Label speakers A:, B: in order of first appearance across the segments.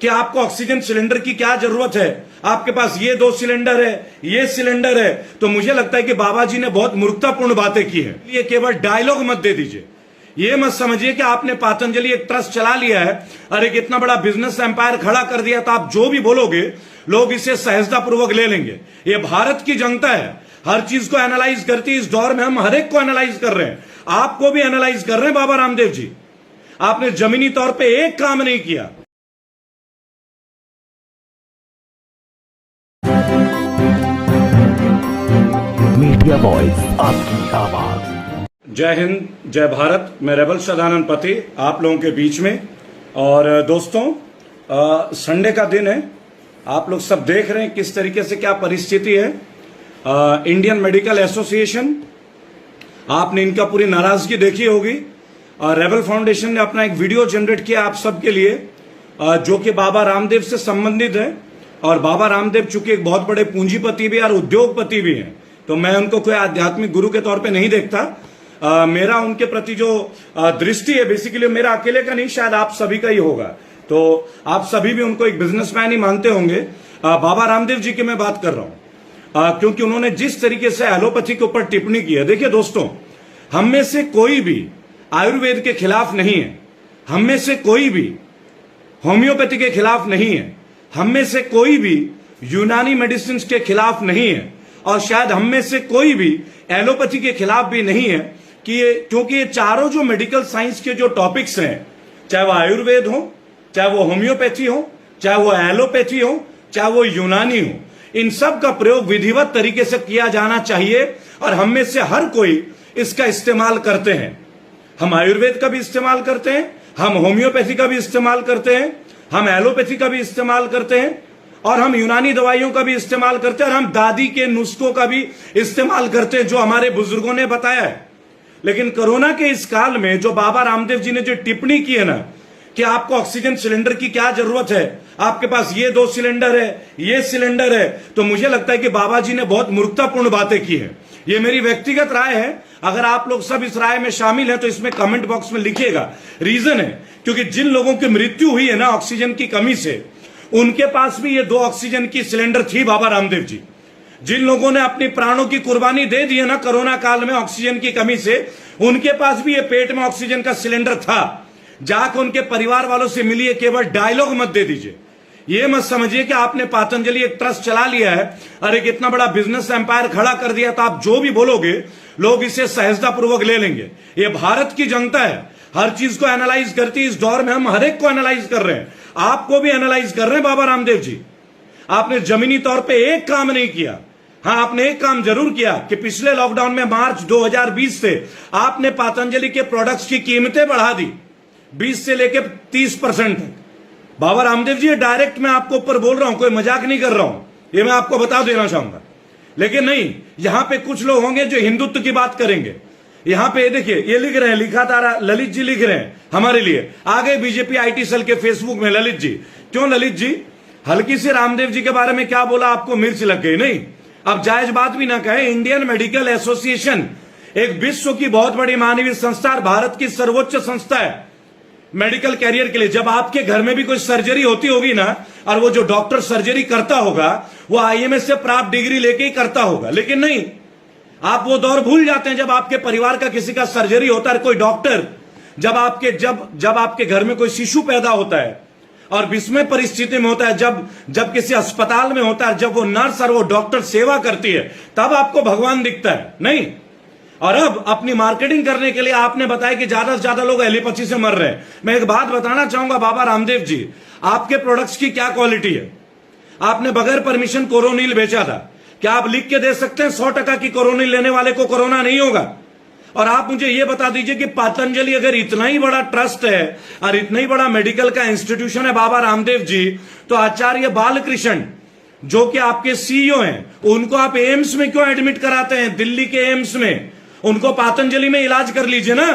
A: कि आपको oxygen cylinder की क्या जरूरत है, आपके पास ये 2 सिलेंडर है, ये सिलेंडर है, तो मुझे लगता है कि बाबा जी ने बहुत मूर्खतापूर्ण बातें की है। ये केवल डायलॉग मत दे दीजिए, ये मत समझिए कि आपने पतंजलि एक ट्रस्ट चला लिया है और एक इतना बड़ा बिजनेस एम्पायर खड़ा कर दिया तो आप जो भी बोलोगे लोग इसे सहजतापूर्वक ले लेंगे। ये भारत की जनता है, हर चीज को एनालाइज करती है। इस दौर में हम हर एक को एनालाइज कर रहे हैं, आपको भी एनालाइज कर रहे हैं। बाबा रामदेव जी, आपने जमीनी तौर पे एक काम नहीं किया।
B: मीडिया वॉइस, आपकी आवाज।
A: जय हिंद, जय भारत। मैं रेबल सदानंद पति आप लोगों के बीच में। और दोस्तों, संडे का दिन है, आप लोग सब देख रहे हैं किस तरीके से क्या परिस्थिति है। इंडियन मेडिकल एसोसिएशन, आपने इनका पूरी नाराजगी देखी होगी। रेबल फाउंडेशन ने अपना एक वीडियो जनरेट किया आप सबके लिए, जो कि बाबा रामदेव से संबंधित है। और बाबा रामदेव चूंकि एक बहुत बड़े पूंजीपति भी और उद्योगपति भी हैं, तो मैं उनको कोई आध्यात्मिक गुरु के तौर पे नहीं देखता। मेरा उनके प्रति जो दृष्टि है बेसिकली मेरा अकेले का नहीं, शायद आप सभी का ही होगा। तो आप सभी भी उनको एक बिजनेसमैन ही मानते होंगे। बाबा रामदेव जी की मैं बात कर रहा हूं, क्योंकि उन्होंने जिस तरीके से एलोपैथी के ऊपर टिप्पणी की है। देखिए दोस्तों, हम में से कोई भी आयुर्वेद के खिलाफ नहीं है, हम में से कोई भी होम्योपैथी के खिलाफ नहीं है, हम में से कोई भी यूनानी मेडिसिन के खिलाफ नहीं है, और शायद हम में से कोई भी एलोपैथी के खिलाफ भी नहीं है। क्योंकि ये चारों जो मेडिकल साइंस के जो टॉपिक्स हैं, चाहे वो आयुर्वेद हो, चाहे वो होम्योपैथी हो, चाहे वो एलोपैथी हो, चाहे वो यूनानी हो, इन सब का प्रयोग विधिवत तरीके से किया जाना चाहिए। और हम में से हर कोई इसका इस्तेमाल करते हैं। हम आयुर्वेद का भी इस्तेमाल करते हैं, हम होम्योपैथी का भी इस्तेमाल करते हैं, हम एलोपैथी का भी इस्तेमाल करते हैं, और हम यूनानी दवाइयों का भी इस्तेमाल करते हैं, और हम दादी के नुस्खों का भी इस्तेमाल करते हैं जो हमारे बुजुर्गों ने बताया है। लेकिन कोरोना के इस काल में जो बाबा रामदेव जी ने जो टिप्पणी की है ना कि आपको ऑक्सीजन सिलेंडर की क्या जरूरत है, आपके पास ये 2 सिलेंडर है, ये सिलेंडर है, तो मुझे लगता है कि बाबा जी ने बहुत मूर्खतापूर्ण बातें की है। ये मेरी व्यक्तिगत राय है। अगर आप लोग सब इस राय में शामिल हैं तो इसमें कमेंट बॉक्स में लिखिएगा। रीजन है क्योंकि जिन लोगों की मृत्यु हुई है ना ऑक्सीजन की कमी से, उनके पास भी ये 2 ऑक्सीजन की सिलेंडर थी। बाबा रामदेव जी, जिन लोगों ने अपनी प्राणों की कुर्बानी दे दी है ना कोरोना काल में ऑक्सीजन की कमी से, उनके पास भी ये पेट में ऑक्सीजन का सिलेंडर था। जाकर उनके परिवार वालों से मिलिए, केवल डायलॉग मत दे दीजिए। ये मत समझिए कि आपने पतंजलि एक ट्रस्ट चला लिया है और एक इतना बड़ा बिजनेस एम्पायर खड़ा कर दिया तो आप जो भी बोलोगे लोग इसे सहजतापूर्वक ले लेंगे। ये भारत की जनता है, हर चीज को एनालाइज करती है। इस दौर में हम हर एक को एनालाइज कर रहे हैं, आपको भी एनालाइज कर रहे हैं। बाबा रामदेव जी, आपने जमीनी तौर पे एक काम नहीं किया। हाँ, आपने एक काम जरूर किया कि पिछले लॉकडाउन में मार्च 2020 से आपने पतंजलि के प्रोडक्ट्स की कीमतें बढ़ा दी 20 से लेकर 30% तक। बाबा रामदेव जी, डायरेक्ट मैं आपको ऊपर बोल रहा हूं, कोई मजाक नहीं कर रहा हूं, ये मैं आपको बता देना चाहूंगा। लेकिन नहीं, यहां पे कुछ लोग होंगे जो हिंदुत्व की बात करेंगे। यहां पे देखिए, ये लिख रहे हैं, लिखा तारा ललित जी लिख रहे हैं हमारे लिए। आगे बीजेपी आईटी सेल के फेसबुक में ललित जी, क्यों ललित जी, हल्की सी रामदेव जी के बारे में क्या बोला, आपको मिर्च लग गई? नहीं, अब जायज बात भी ना कहे। इंडियन मेडिकल एसोसिएशन एक विश्व की बहुत बड़ी मानवीय संस्था, भारत की सर्वोच्च संस्था है मेडिकल कैरियर के लिए। जब आपके घर में भी कोई सर्जरी होती होगी ना, और वो जो डॉक्टर सर्जरी करता होगा वो आईएमएस से प्राप्त डिग्री लेके ही करता होगा। लेकिन नहीं, आप वो दौर भूल जाते हैं जब आपके परिवार का किसी का सर्जरी होता है। कोई डॉक्टर जब आपके घर में कोई शिशु पैदा होता है और विस्मय परिस्थिति में होता है, जब किसी अस्पताल में होता है, जब वो नर्स और वो डॉक्टर सेवा करती है, तब आपको भगवान दिखता है। नहीं, और अब अपनी मार्केटिंग करने के लिए आपने बताया कि ज्यादा से ज्यादा लोग एलोपैथी से मर रहे हैं। मैं एक बात बताना चाहूंगा बाबा रामदेव जी, आपके प्रोडक्ट्स की क्या क्वालिटी है? आपने बगैर परमिशन कोरोनिल बेचा था। क्या आप लिख के दे सकते हैं 100% की कोरोनिल लेने वाले को कोरोना नहीं होगा? और आप मुझे यह बता दीजिए कि पतंजलि अगर इतना ही बड़ा ट्रस्ट है और इतना ही बड़ा मेडिकल का इंस्टीट्यूशन है बाबा रामदेव जी, तो आचार्य बालकृष्ण जो कि आपके सीईओ हैं, उनको आप एम्स में क्यों एडमिट कराते हैं? दिल्ली के एम्स में उनको पतंजलि में इलाज कर लीजिए ना।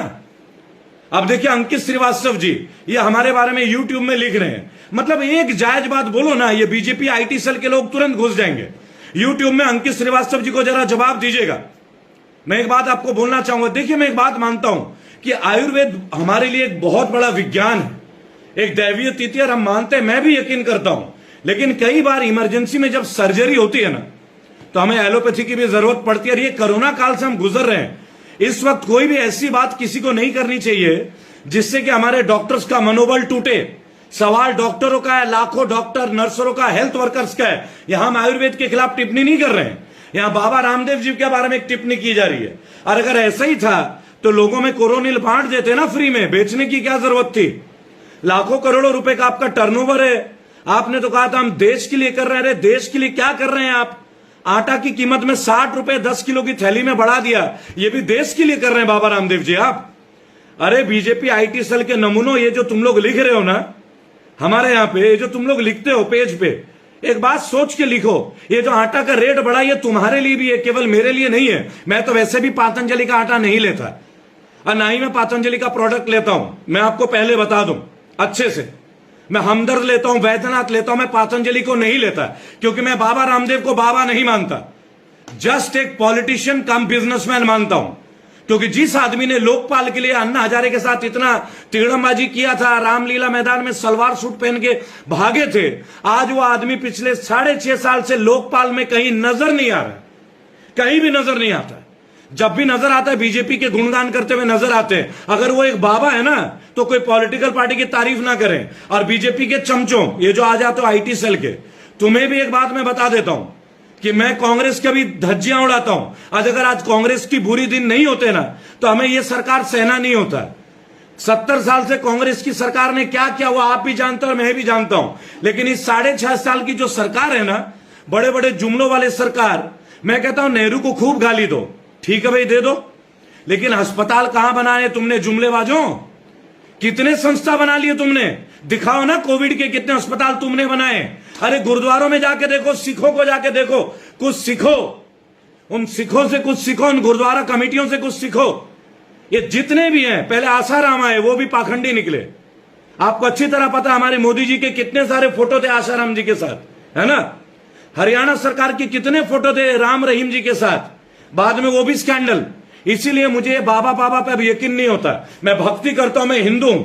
A: अब देखिए, अंकित श्रीवास्तव जी ये हमारे बारे में यूट्यूब में लिख रहे हैं। मतलब एक जायज बात बोलो ना, ये बीजेपी आईटी सेल के लोग तुरंत घुस जाएंगे यूट्यूब में। अंकित श्रीवास्तव जी को जरा जवाब दीजिएगा। मैं एक बात आपको बोलना चाहूंगा। देखिए, मैं एक बात मानता हूं कि आयुर्वेद हमारे लिए एक बहुत बड़ा विज्ञान है, एक दैवीय तिथि और हम मानते हैं, मैं भी यकीन करता हूं, लेकिन कई बार इमरजेंसी में जब सर्जरी होती है ना, तो हमें एलोपैथी की भी जरूरत पड़ती है। और ये कोरोना काल से हम गुजर रहे हैं, इस वक्त कोई भी ऐसी बात किसी को नहीं करनी चाहिए जिससे कि हमारे डॉक्टर्स का मनोबल टूटे। सवाल डॉक्टरों का है, लाखों डॉक्टर नर्सों का, हेल्थ वर्कर्स का है। यहां हम आयुर्वेद के खिलाफ टिप्पणी नहीं कर रहे हैं, यहां बाबा रामदेव जी के बारे में एक टिप्पणी की जा रही है। और अगर ऐसा ही था तो लोगों में कोरोनिल बांट देते ना फ्री में, बेचने की क्या जरूरत थी? लाखों करोड़ों रुपए का आपका टर्नओवर है, आपने तो कहा था हम देश के लिए कर रहे हैं। अरे देश के लिए क्या कर रहे हैं आप? आटा की कीमत में 60 रुपए 10 किलो की थैली में बढ़ा दिया, ये भी देश के लिए कर रहे हैं बाबा रामदेव जी आप। अरे बीजेपी आईटी सेल के नमूनों, ये जो तुम लोग लिख रहे हो ना हमारे यहां पे, ये जो तुम लोग लिखते हो पेज पे, एक बात सोच के लिखो, ये जो आटा का रेट बढ़ा ये तुम्हारे लिए भी है, केवल मेरे लिए नहीं है। मैं तो वैसे भी पतंजलि का आटा नहीं लेता और ना ही मैं पतंजलि का प्रोडक्ट लेता हूं। मैं आपको पहले बता दूं अच्छे से, मैं हमदर्द लेता हूं, वैद्यनाथ लेता हूं, मैं पतंजलि को नहीं लेता, क्योंकि मैं बाबा रामदेव को बाबा नहीं मानता, जस्ट एक पॉलिटिशियन कम बिजनेसमैन मानता हूं। क्योंकि जिस आदमी ने लोकपाल के लिए अन्ना हजारे के साथ इतना तिगड़मबाजी किया था, रामलीला मैदान में सलवार सूट पहन के भागे थे, आज वो आदमी पिछले 6.5 साल से लोकपाल में कहीं नजर नहीं आ रहा, कहीं भी नजर नहीं आता। जब भी नजर आता है बीजेपी के गुणगान करते हुए नजर आते हैं। अगर वो एक बाबा है ना तो कोई पॉलिटिकल पार्टी की तारीफ ना करें। और बीजेपी के चमचों, ये जो आ जाते हो आईटी सेल के, तुम्हें भी एक बात मैं बता देता हूं कि मैं कांग्रेस का भी धज्जियां उड़ाता हूं। आज अगर आज कांग्रेस की बुरी दिन नहीं होते ना तो हमें यह सरकार सहना नहीं होता। 70 साल से कांग्रेस की सरकार ने क्या किया वो आप भी जानते हो और मैं भी जानता हूं। लेकिन इस 6.5 साल की जो सरकार है ना, बड़े बड़े जुमलों वाले सरकार, मैं कहता हूं नेहरू को खूब गाली दो, ठीक है भाई दे दो, लेकिन अस्पताल कहां बनाए तुमने जुमलेबाजों? कितने संस्था बना लिए तुमने? दिखाओ ना कोविड के कितने अस्पताल तुमने बनाए। अरे गुरुद्वारों में जाके देखो, सिखों को जाके देखो, कुछ सीखो, उन सिखों से कुछ सीखो, उन गुरुद्वारा कमेटियों से कुछ सीखो। ये जितने भी हैं, पहले आसाराम आए, वो भी पाखंडी निकले। आपको अच्छी तरह पता, हमारे मोदी जी के कितने सारे फोटो थे आसाराम जी के साथ, है ना? हरियाणा सरकार के कितने फोटो थे राम रहीम जी के साथ, बाद में वो भी स्कैंडल। इसीलिए मुझे बाबा बाबा पे अब यकीन नहीं होता। मैं भक्ति करता हूं, मैं हिंदू हूं,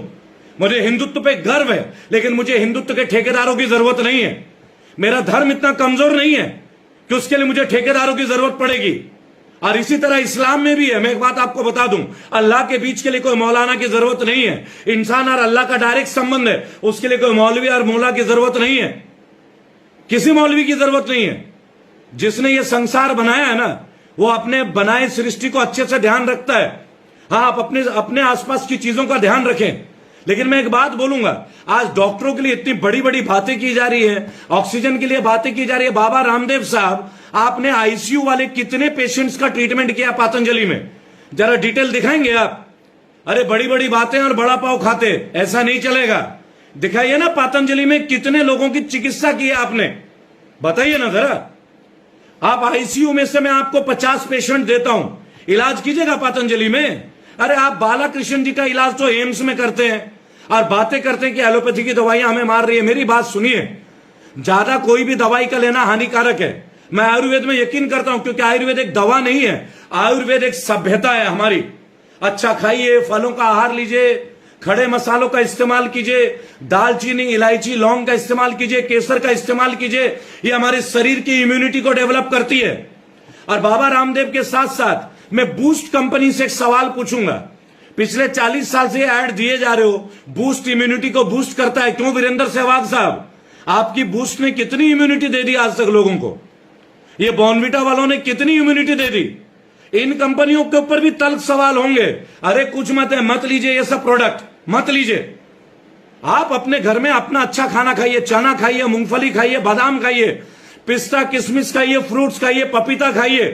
A: मुझे हिंदुत्व पे गर्व है, लेकिन मुझे हिंदुत्व के ठेकेदारों की जरूरत नहीं है। मेरा धर्म इतना कमजोर नहीं है कि उसके लिए मुझे ठेकेदारों की जरूरत पड़ेगी। और इसी तरह इस्लाम में भी है। मैं एक बात आपको बता दूं, अल्लाह के बीच के लिए कोई मौलाना की जरूरत नहीं है। इंसान और अल्लाह का डायरेक्ट संबंध है, उसके लिए कोई मौलवी और मौला की जरूरत नहीं है, किसी मौलवी की जरूरत नहीं है। जिसने ये संसार बनाया है ना, वो अपने बनाए सृष्टि को अच्छे से ध्यान रखता है। हाँ, आप अपने आसपास की चीजों का ध्यान रखें। लेकिन मैं एक बात बोलूंगा, आज डॉक्टरों के लिए इतनी बड़ी बड़ी बातें की जा रही है, ऑक्सीजन के लिए बातें की जा रही है। बाबा रामदेव साहब, आपने आईसीयू वाले कितने पेशेंट्स का ट्रीटमेंट किया पतंजलि में? जरा डिटेल दिखाएंगे आप? अरे बड़ी बड़ी बातें और बड़ा पाव खाते, ऐसा नहीं चलेगा। दिखाइए ना पतंजलि में कितने लोगों की चिकित्सा की है आपने, बताइए ना जरा। आप आईसीयू में से मैं आपको 50 पेशेंट देता हूं, इलाज कीजिएगा पतंजलि में। अरे आप बालाकृष्ण जी का इलाज तो एम्स में करते हैं और बातें करते हैं कि एलोपैथी की दवाइयां हमें मार रही है। मेरी बात सुनिए, ज्यादा कोई भी दवाई का लेना हानिकारक है। मैं आयुर्वेद में यकीन करता हूं, क्योंकि आयुर्वेद एक दवा नहीं है, आयुर्वेद एक सभ्यता है हमारी। अच्छा खाइए, फलों का आहार लीजिए, खड़े मसालों का इस्तेमाल कीजिए, दालचीनी इलायची लौंग का इस्तेमाल कीजिए, केसर का इस्तेमाल कीजिए। ये हमारे शरीर की इम्यूनिटी को डेवलप करती है। और बाबा रामदेव के साथ साथ मैं बूस्ट कंपनी से एक सवाल पूछूंगा। पिछले 40 साल से ऐड दिए जा रहे हो, बूस्ट इम्यूनिटी को बूस्ट करता है, क्यों वीरेंद्र सहवाग साहब? आपकी बूस्ट ने कितनी इम्यूनिटी दे दी आज तक लोगों को? ये बॉर्नविटा वालों ने कितनी इम्यूनिटी दे दी? इन कंपनियों के ऊपर भी तल्ख सवाल होंगे। अरे कुछ मत है, मत लीजिए ये सब प्रोडक्ट, मत लीजिए। आप अपने घर में अपना अच्छा खाना खाइए, चना खाइए, मूंगफली खाइए, बादाम खाइए, पिस्ता किशमिश खाइए, फ्रूट्स खाइए, पपीता खाइए,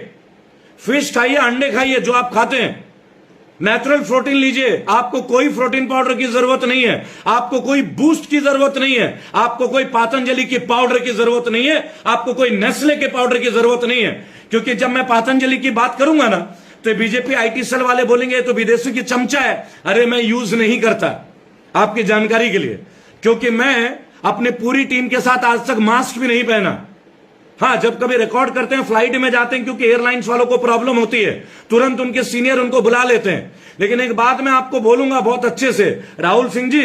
A: फिश खाइए, अंडे खाइए, जो आप खाते हैं। नेचुरल प्रोटीन लीजिए। आपको कोई प्रोटीन पाउडर की जरूरत नहीं है, आपको कोई बूस्ट की जरूरत नहीं है, आपको कोई पतंजलि की पाउडर की जरूरत नहीं है, आपको कोई नेस्ले के पाउडर की जरूरत नहीं है। क्योंकि जब मैं पतंजलि की बात करूंगा ना तो बीजेपी आईटी सेल वाले बोलेंगे तो विदेशी की चमचा है। अरे मैं यूज नहीं करता, आपकी जानकारी के लिए, क्योंकि मैं अपने पूरी टीम के साथ आज तक मास्क भी नहीं पहना। हाँ, जब कभी रिकॉर्ड करते हैं, फ्लाइट में जाते हैं, क्योंकि एयरलाइंस वालों को प्रॉब्लम होती है, तुरंत उनके सीनियर उनको बुला लेते हैं। लेकिन एक बात मैं आपको बोलूंगा बहुत अच्छे से, राहुल सिंह जी,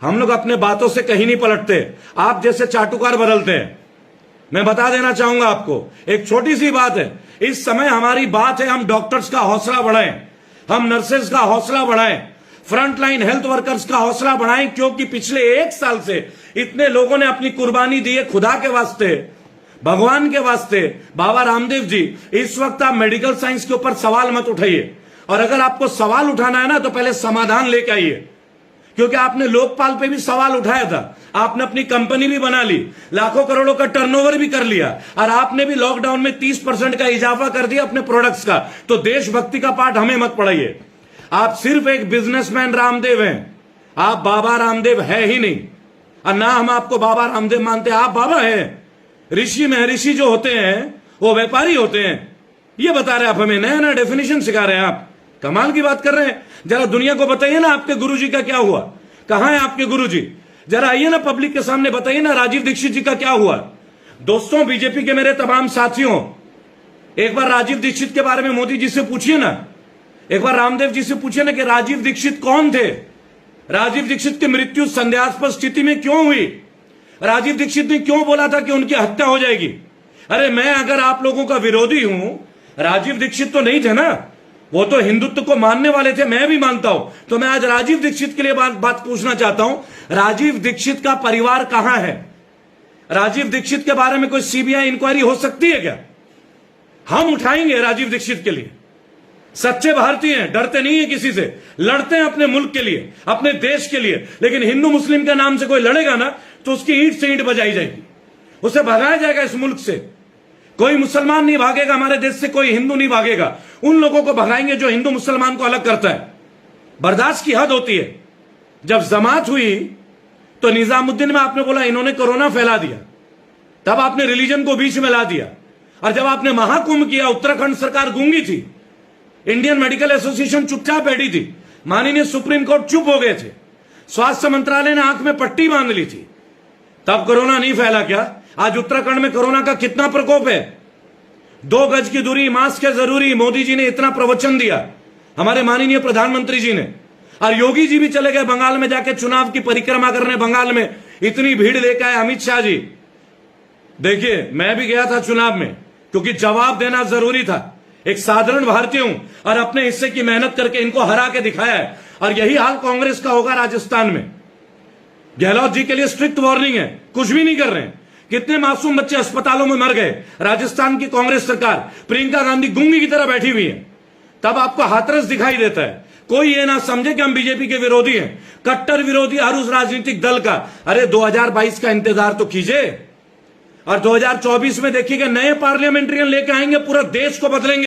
A: हम लोग अपने बातों से कहीं नहीं पलटते, आप जैसे चाटुकार बदलते हैं। मैं बता देना चाहूंगा आपको, एक छोटी सी बात है, इस समय हमारी बात है हम डॉक्टर्स का हौसला बढ़ाएं, हम नर्सेज का हौसला बढ़ाएं, फ्रंटलाइन हेल्थ वर्कर्स का हौसला बढ़ाएं, क्योंकि पिछले 1 साल से इतने लोगों ने अपनी कुर्बानी दी है खुदा के वास्ते, भगवान के वास्ते। बाबा रामदेव जी, इस वक्त आप मेडिकल साइंस के ऊपर सवाल मत उठाइए, और अगर आपको सवाल उठाना है ना तो पहले समाधान लेके आइए, क्योंकि आपने लोकपाल पे भी सवाल उठाया था, आपने अपनी कंपनी भी बना ली, लाखों करोड़ों का टर्नओवर भी कर लिया, और आपने भी लॉकडाउन में 30% का इजाफा कर दिया अपने प्रोडक्ट्स का। तो देशभक्ति का पाठ हमें मत पढ़ाइए। आप सिर्फ एक बिजनेसमैन रामदेव हैं, आप बाबा रामदेव है ही नहीं, और ना हम आपको बाबा रामदेव मानते, आप बाबा हैं। ऋषि महर्षि जो होते हैं वो व्यापारी होते हैं। ये बता रहे आप हमें, नया नया डेफिनेशन सिखा रहे हैं आप, कमाल की बात कर रहे हैं। जरा दुनिया को बताइए ना आपके गुरुजी का क्या हुआ, कहां है आपके गुरुजी? जरा आइए ना पब्लिक के सामने बताइए ना राजीव दीक्षित जी का क्या हुआ। दोस्तों, बीजेपी के मेरे तमाम साथियों, एक बार राजीव दीक्षित के बारे में मोदी जी से पूछिए ना, एक बार रामदेव जी से पूछिए ना कि राजीव दीक्षित कौन थे, राजीव दीक्षित की मृत्यु संदेहास्पद स्थिति में क्यों हुई, राजीव दीक्षित ने क्यों बोला था कि उनकी हत्या हो जाएगी। अरे मैं अगर आप लोगों का विरोधी हूं, राजीव दीक्षित तो नहीं थे ना, वो तो हिंदुत्व को मानने वाले थे, मैं भी मानता हूं। तो मैं आज राजीव दीक्षित के लिए बात पूछना चाहता हूं, राजीव दीक्षित का परिवार कहां है? राजीव दीक्षित के बारे में कोई सीबीआई इंक्वायरी हो सकती है क्या? हम उठाएंगे राजीव दीक्षित के लिए। सच्चे भारतीय हैं, डरते नहीं है किसी से, लड़ते हैं अपने मुल्क के लिए, अपने देश के लिए। लेकिन हिंदू मुस्लिम के नाम से कोई लड़ेगा ना तो उसकी ईंट से ईंट बजाई जाएगी, उसे भगाया जाएगा इस मुल्क से। कोई मुसलमान नहीं भागेगा हमारे देश से, कोई हिंदू नहीं भागेगा, उन लोगों को भगाएंगे जो हिंदू मुसलमान को अलग करता है। बर्दाश्त की हद होती है। जब जमात हुई तो निजामुद्दीन में आपने बोला इन्होंने कोरोना फैला दिया, तब आपने रिलीजन को बीच में ला दिया। और जब आपने महाकुंभ किया, उत्तराखंड सरकार गूंगी थी, इंडियन मेडिकल एसोसिएशन चुपचाप बैठी थी, माननीय सुप्रीम कोर्ट चुप हो गए थे, स्वास्थ्य मंत्रालय ने आंख में पट्टी बांध ली थी, तब कोरोना नहीं फैला क्या? आज उत्तराखंड में कोरोना का कितना प्रकोप है? 2 गज की दूरी, मास्क है जरूरी, मोदी जी ने इतना प्रवचन दिया, हमारे माननीय प्रधानमंत्री जी ने। और योगी जी भी चले गए बंगाल में जाके चुनाव की परिक्रमा करने, बंगाल में इतनी भीड़ लेकर आए अमित शाह जी। देखिए, मैं भी गया था चुनाव में, क्योंकि जवाब देना जरूरी था। एक साधारण भारतीय हूं और अपने हिस्से की मेहनत करके इनको हरा के दिखाया है। और यही हाल कांग्रेस का होगा राजस्थान में। गहलोत जी के लिए स्ट्रिक्ट वार्निंग है, कुछ भी नहीं कर रहे हैं। कितने मासूम बच्चे अस्पतालों में मर गए। राजस्थान की कांग्रेस सरकार, प्रियंका गांधी गूंगी की तरह बैठी हुई है, तब आपको हाथरस दिखाई देता है। कोई ये ना समझे कि हम बीजेपी के विरोधी हैं, कट्टर विरोधी हर उस राजनीतिक दल का। अरे 2022 का इंतजार तो कीजिए, और 2024 में देखिएगा नए पार्लियामेंट्रियन लेके आएंगे, पूरा देश को बदलेंगे।